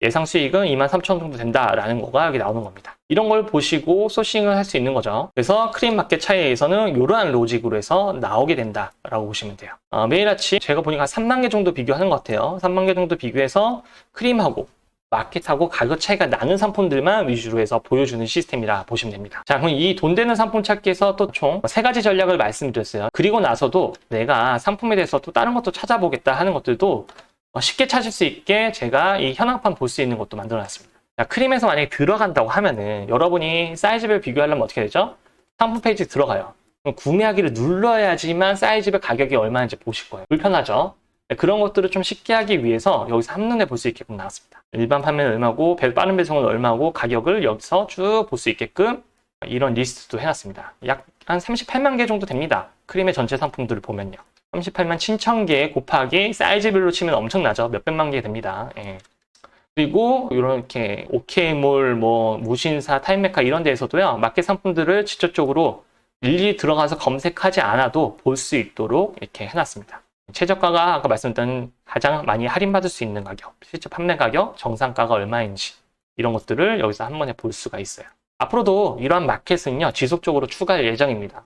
예상 수익은 23,000원 정도 된다라는 거가 여기 나오는 겁니다. 이런 걸 보시고 소싱을 할 수 있는 거죠. 그래서 크림 마켓 차이에서는 이러한 로직으로 해서 나오게 된다라고 보시면 돼요. 매일 아침 제가 보니까 한 3만 개 정도 비교하는 것 같아요. 3만 개 정도 비교해서 크림하고 마켓하고 가격 차이가 나는 상품들만 위주로 해서 보여주는 시스템이라 보시면 됩니다. 자, 그럼 이 돈 되는 상품 찾기에서 또 총 3가지 전략을 말씀드렸어요. 그리고 나서도 내가 상품에 대해서 또 다른 것도 찾아보겠다 하는 것들도 쉽게 찾을 수 있게 제가 이 현황판 볼 수 있는 것도 만들어 놨습니다. 자, 크림에서 만약에 들어간다고 하면은 여러분이 사이즈별 비교하려면 어떻게 되죠? 상품 페이지 들어가요. 그럼 구매하기를 눌러야지만 사이즈별 가격이 얼마인지 보실 거예요. 불편하죠? 그런 것들을 좀 쉽게 하기 위해서 여기서 한눈에 볼 수 있게끔 나왔습니다. 일반 판매는 얼마고 빠른 배송은 얼마고 가격을 여기서 쭉 볼 수 있게끔 이런 리스트도 해놨습니다. 약 한 38만 개 정도 됩니다. 크림의 전체 상품들을 보면요. 38만 7,000개 곱하기 사이즈별로 치면 엄청나죠. 몇백만 개 됩니다. 예. 그리고 이렇게 오케이몰, 무신사, 타임메카 이런 데에서도요. 마켓 상품들을 직접적으로 일일이 들어가서 검색하지 않아도 볼 수 있도록 이렇게 해놨습니다. 최저가가 아까 말씀드린 가장 많이 할인받을 수 있는 가격, 실제 판매 가격, 정상가가 얼마인지 이런 것들을 여기서 한 번에 볼 수가 있어요. 앞으로도 이러한 마켓은요. 지속적으로 추가할 예정입니다.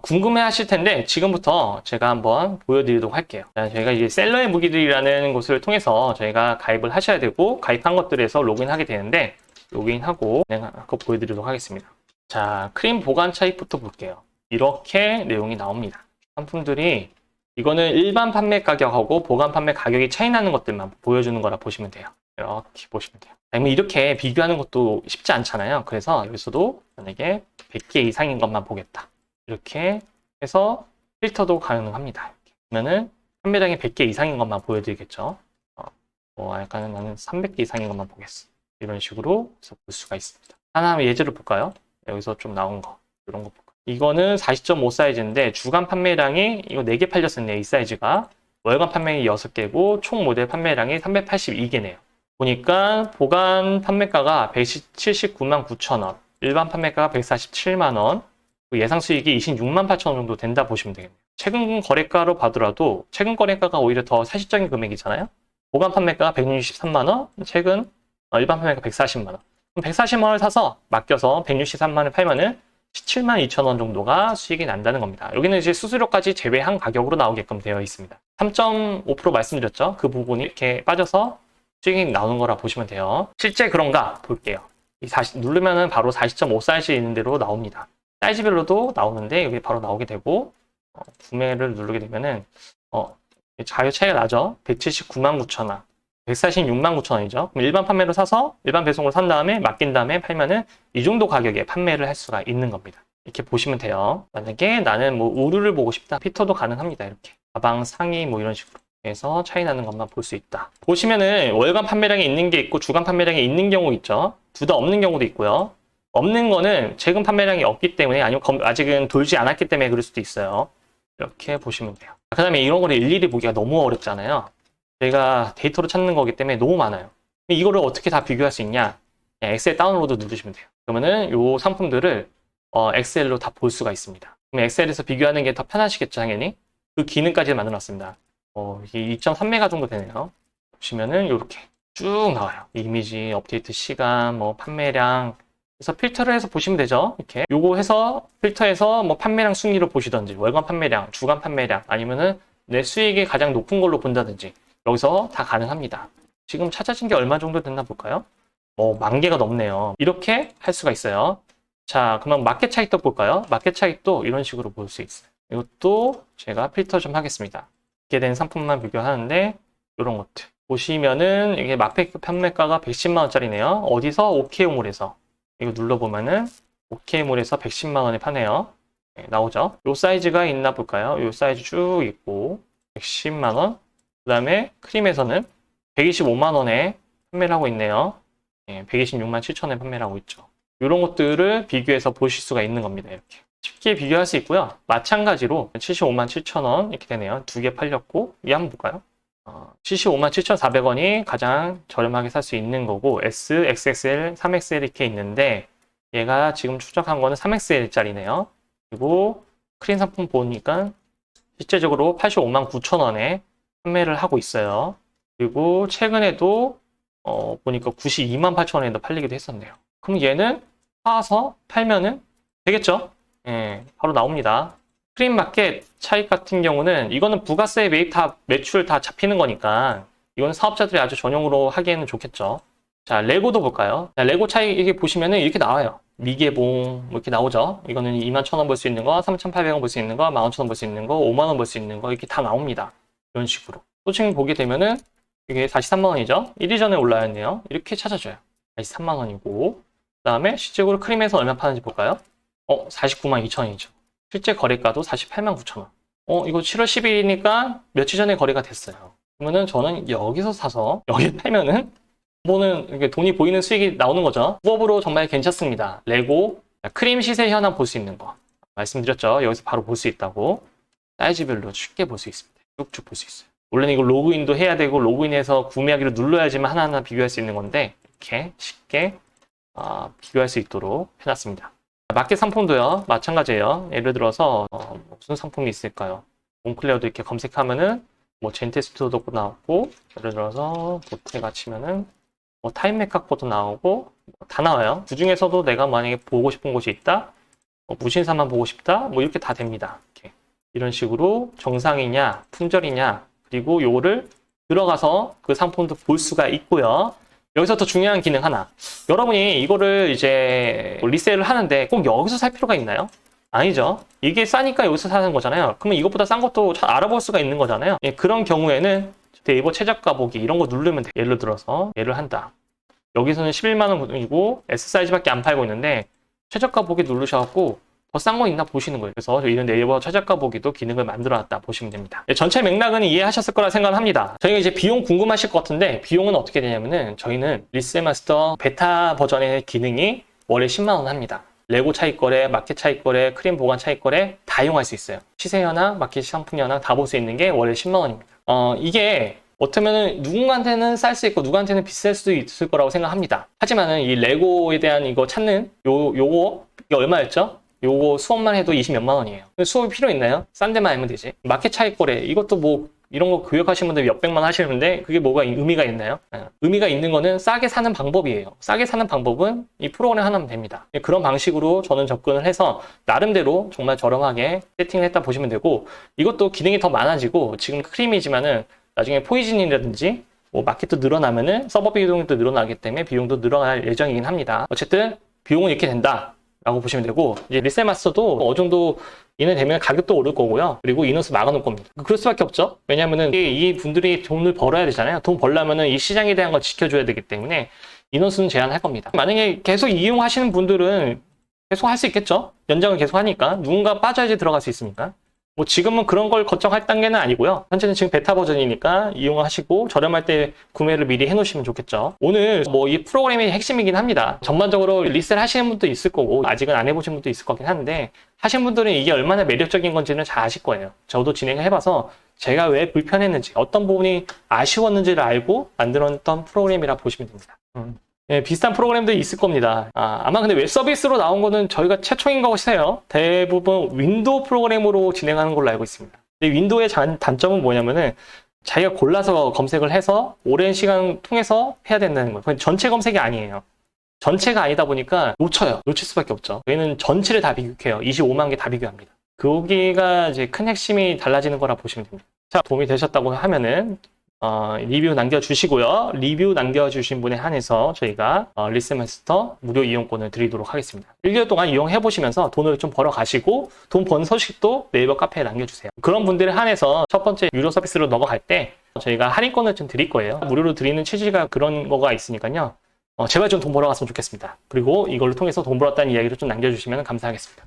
궁금해 하실 텐데 지금부터 제가 한번 보여드리도록 할게요. 저희가 이제 셀러의 무기들이라는 곳을 통해서 저희가 가입을 하셔야 되고 가입한 것들에서 로그인하게 되는데 로그인하고 그거 보여드리도록 하겠습니다. 자, 크림 보관 차익부터 볼게요. 이렇게 내용이 나옵니다. 상품들이 이거는 일반 판매 가격하고 보관 판매 가격이 차이 나는 것들만 보여주는 거라 보시면 돼요. 이렇게 보시면 돼요. 이렇게 비교하는 것도 쉽지 않잖아요. 그래서 여기서도 만약에 100개 이상인 것만 보겠다. 이렇게 해서 필터도 가능합니다. 그러면은 판매량이 100개 이상인 것만 보여드리겠죠. 약간 나는 300개 이상인 것만 보겠어. 이런 식으로 해서 볼 수가 있습니다. 하나 예제를 볼까요? 여기서 좀 나온 거. 이런 거 볼까요? 이거는 40.5 사이즈인데 주간 판매량이 이거 4개 팔렸었네요. 이 사이즈가. 월간 판매량이 6개고 총 모델 판매량이 382개네요. 보니까 보관 판매가가 179만 9천 원, 일반 판매가가 147만 원, 예상 수익이 26만 8천 원 정도 된다 보시면 되겠네요. 최근 거래가로 봐더라도 최근 거래가가 오히려 더 사실적인 금액이잖아요. 보관 판매가가 163만 원, 최근 일반 판매가 140만 원. 그럼 140만 원을 사서 맡겨서 163만 원을 팔면은 17만 2천 원 정도가 수익이 난다는 겁니다. 여기는 이제 수수료까지 제외한 가격으로 나오게끔 되어 있습니다. 3.5% 말씀드렸죠. 그 부분이 이렇게 빠져서 수익이 나오는 거라 보시면 돼요. 실제 그런가 볼게요. 누르면은 바로 40.5 사이즈 있는 대로 나옵니다. 사이즈별로도 나오는데 여기 바로 나오게 되고 구매를 누르게 되면은 가격 차이가 나죠. 179만 9천 원, 146만 9천 원이죠. 그럼 일반 판매로 사서 일반 배송으로 산 다음에 맡긴 다음에 팔면은 이 정도 가격에 판매를 할 수가 있는 겁니다. 이렇게 보시면 돼요. 만약에 나는 뭐 의류를 보고 싶다, 피터도 가능합니다. 이렇게 가방, 상의 뭐 이런 식으로 해서 차이 나는 것만 볼 수 있다. 보시면은 월간 판매량이 있는 게 있고 주간 판매량이 있는 경우 있죠. 둘 다 없는 경우도 있고요. 없는 거는 최근 판매량이 없기 때문에 아니면 아직은 돌지 않았기 때문에 그럴 수도 있어요. 이렇게 보시면 돼요. 그 다음에 이런 거를 일일이 보기가 너무 어렵잖아요. 저희가 데이터로 찾는 거기 때문에 너무 많아요. 이거를 어떻게 다 비교할 수 있냐? 엑셀 다운로드 누르시면 돼요. 그러면은 요 상품들을 엑셀로 다 볼 수가 있습니다. 그럼 엑셀에서 비교하는 게 더 편하시겠죠, 당연히. 그 기능까지 만들어놨습니다. 이게 2.3메가 정도 되네요. 보시면은 요렇게 쭉 나와요. 이미지, 업데이트 시간, 뭐 판매량. 그래서 필터를 해서 보시면 되죠. 이렇게 요거 해서 필터해서 뭐 판매량 순위로 보시던지, 월간 판매량, 주간 판매량, 아니면은 내 수익이 가장 높은 걸로 본다든지. 여기서 다 가능합니다. 지금 찾아진 게 얼마 정도 됐나 볼까요? 10,000개가 넘네요. 이렇게 할 수가 있어요. 자, 그러면 마켓 차익도 볼까요? 마켓 차익도 이런 식으로 볼 수 있어요. 이것도 제가 필터 좀 하겠습니다. 이렇게 된 상품만 비교하는데 이런 것들 보시면은 이게 마켓 판매가가 110만 원짜리네요. 어디서? OK몰에서. 이거 눌러보면은 OK몰에서 110만 원에 파네요. 네, 나오죠? 요 사이즈가 있나 볼까요? 요 사이즈 쭉 있고 110만 원. 그 다음에 크림에서는 125만 원에 판매를 하고 있네요. 126만 7천 원에 판매를 하고 있죠. 이런 것들을 비교해서 보실 수가 있는 겁니다. 이렇게 쉽게 비교할 수 있고요. 마찬가지로 75만 7천 원 이렇게 되네요. 두 개 팔렸고 이 한번 볼까요? 75만 7,400원이 가장 저렴하게 살 수 있는 거고 S, XXL, 3XL 이렇게 있는데 얘가 지금 추적한 거는 3XL짜리네요. 그리고 크림 상품 보니까 실제적으로 85만 9천 원에 판매를 하고 있어요. 그리고 최근에도 보니까 92만 8천 원에도 팔리기도 했었네요. 그럼 얘는 사서 팔면은 되겠죠? 예, 바로 나옵니다. 크림 마켓 차익 같은 경우는 이거는 부가세 매입 다 매출 다 잡히는 거니까 이거는 사업자들이 아주 전용으로 하기에는 좋겠죠. 자, 레고도 볼까요? 자, 레고 차익 이게 보시면은 이렇게 나와요. 미개봉 뭐 이렇게 나오죠. 이거는 21,000원 벌 수 있는 거, 3,800원 벌 수 있는 거, 15,000원 벌 수 있는 거, 5만원 벌 수 있는 거 이렇게 다 나옵니다. 이런 식으로. 소칭 보게 되면은 이게 43만 원이죠. 1일 전에 올라야 했네요. 이렇게 찾아줘요. 43만 원이고 그 다음에 실제로 크림에서 얼마 파는지 볼까요? 49만 2천 원이죠. 실제 거래가도 48만 9천 원. 이거 7월 10일이니까 며칠 전에 거래가 됐어요. 그러면은 저는 여기서 사서 여기 팔면은 뭐는 이렇게 돈이 보이는 수익이 나오는 거죠. 부업으로 정말 괜찮습니다. 레고 크림 시세 현황 볼 수 있는 거 말씀드렸죠. 여기서 바로 볼 수 있다고. 사이즈별로 쉽게 볼 수 있습니다. 쭉쭉 볼 수 있어요. 원래는 이거 로그인도 해야 되고 로그인해서 구매하기를 눌러야지만 하나하나 비교할 수 있는 건데 이렇게 쉽게 비교할 수 있도록 해놨습니다. 마켓 상품도요 마찬가지예요. 예를 들어서 무슨 상품이 있을까요? 몬클레어도 이렇게 검색하면은 뭐 젠테스트도 나오고 예를 들어서 보테가 치면은 뭐 타임메카코도 나오고 다 나와요. 그 중에서도 내가 만약에 보고 싶은 곳이 있다, 무신사만 보고 싶다, 뭐 이렇게 다 됩니다. 이렇게. 이런 식으로 정상이냐 품절이냐 그리고 요거를 들어가서 그 상품도 볼 수가 있고요. 여기서 더 중요한 기능 하나. 여러분이 이거를 이제 리셀을 하는데 꼭 여기서 살 필요가 있나요? 아니죠. 이게 싸니까 여기서 사는 거잖아요. 그러면 이것보다 싼 것도 잘 알아볼 수가 있는 거잖아요. 그런 경우에는 네이버 최저가 보기 이런 거 누르면 돼요. 예를 들어서 얘를 한다. 여기서는 11만 원이고 S 사이즈밖에 안 팔고 있는데 최저가 보기 누르셔갖고 더 싼 거 있나 보시는 거예요. 그래서 저희는 네이버 최저가 보기도 기능을 만들어놨다 보시면 됩니다. 전체 맥락은 이해하셨을 거라 생각합니다. 저희가 이제 비용 궁금하실 것 같은데 비용은 어떻게 되냐면은 저희는 리셀마스터 베타 버전의 기능이 월에 10만 원 합니다. 레고 차익거래, 마켓 차익거래, 크림 보관 차익거래 다 이용할 수 있어요. 시세 현황, 마켓 상품 현황 다 볼 수 있는 게 월에 10만 원입니다. 이게 어쩌면은 누군가한테는 쌀 수 있고 누구한테는 비쌀 수도 있을 거라고 생각합니다. 하지만은 이 레고에 대한 이거 찾는 요거 이게 얼마였죠? 요거 수업만 해도 20 몇만 원이에요. 수업이 필요 있나요? 싼 데만 알면 되지. 마켓 차익 거래 이것도 뭐 이런 거 교육하시는 분들 몇백만 하시는데 그게 뭐가 의미가 있나요? 의미가 있는 거는 싸게 사는 방법이에요. 싸게 사는 방법은 이 프로그램 하나면 됩니다. 그런 방식으로 저는 접근을 해서 나름대로 정말 저렴하게 세팅을 했다 보시면 되고, 이것도 기능이 더 많아지고 지금 크림이지만은 나중에 포이즌이라든지 뭐 마켓도 늘어나면은 서버 비용도 늘어나기 때문에 비용도 늘어날 예정이긴 합니다. 어쨌든 비용은 이렇게 된다 라고 보시면 되고, 이제 리셀 마스터도 어느 정도 인하되면 가격도 오를 거고요. 그리고 인원수 막아놓을 겁니다. 그럴 수밖에 없죠. 왜냐면은 이 분들이 돈을 벌어야 되잖아요. 돈 벌려면은 이 시장에 대한 걸 지켜줘야 되기 때문에 인원수는 제한할 겁니다. 만약에 계속 이용하시는 분들은 계속 할 수 있겠죠. 연장을 계속 하니까 누군가 빠져야지 들어갈 수 있으니까. 뭐 지금은 그런 걸 걱정할 단계는 아니고요. 현재는 지금 베타 버전이니까 이용하시고 저렴할 때 구매를 미리 해놓으시면 좋겠죠. 오늘 뭐 이 프로그램이 핵심이긴 합니다. 전반적으로 리셀 하시는 분도 있을 거고 아직은 안 해보신 분도 있을 거긴 한데, 하신 분들은 이게 얼마나 매력적인 건지는 잘 아실 거예요. 저도 진행을 해봐서 제가 왜 불편했는지, 어떤 부분이 아쉬웠는지를 알고 만들었던 프로그램이라 보시면 됩니다. 예, 비슷한 프로그램들이 있을 겁니다. 아마 근데 웹 서비스로 나온 거는 저희가 최초인 것 같아요. 대부분 윈도우 프로그램으로 진행하는 걸로 알고 있습니다. 근데 윈도우의 단점은 뭐냐면은 자기가 골라서 검색을 해서 오랜 시간 통해서 해야 된다는 거예요. 전체 검색이 아니에요. 전체가 아니다 보니까 놓칠 수밖에 없죠. 저희는 전체를 다 비교해요. 25만 개 다 비교합니다. 거기가 이제 큰 핵심이 달라지는 거라 보시면 됩니다. 자, 도움이 되셨다고 하면은 리뷰 남겨주시고요. 리뷰 남겨주신 분에 한해서 저희가 리셀 마스터 무료 이용권을 드리도록 하겠습니다. 1개월 동안 이용해보시면서 돈을 좀 벌어가시고 돈 번 소식도 네이버 카페에 남겨주세요. 그런 분들에 한해서 첫 번째 유료 서비스로 넘어갈 때 저희가 할인권을 좀 드릴 거예요. 무료로 드리는 취지가 그런 거가 있으니까요. 제발 좀 돈 벌어갔으면 좋겠습니다. 그리고 이걸로 통해서 돈 벌었다는 이야기를 좀 남겨주시면 감사하겠습니다.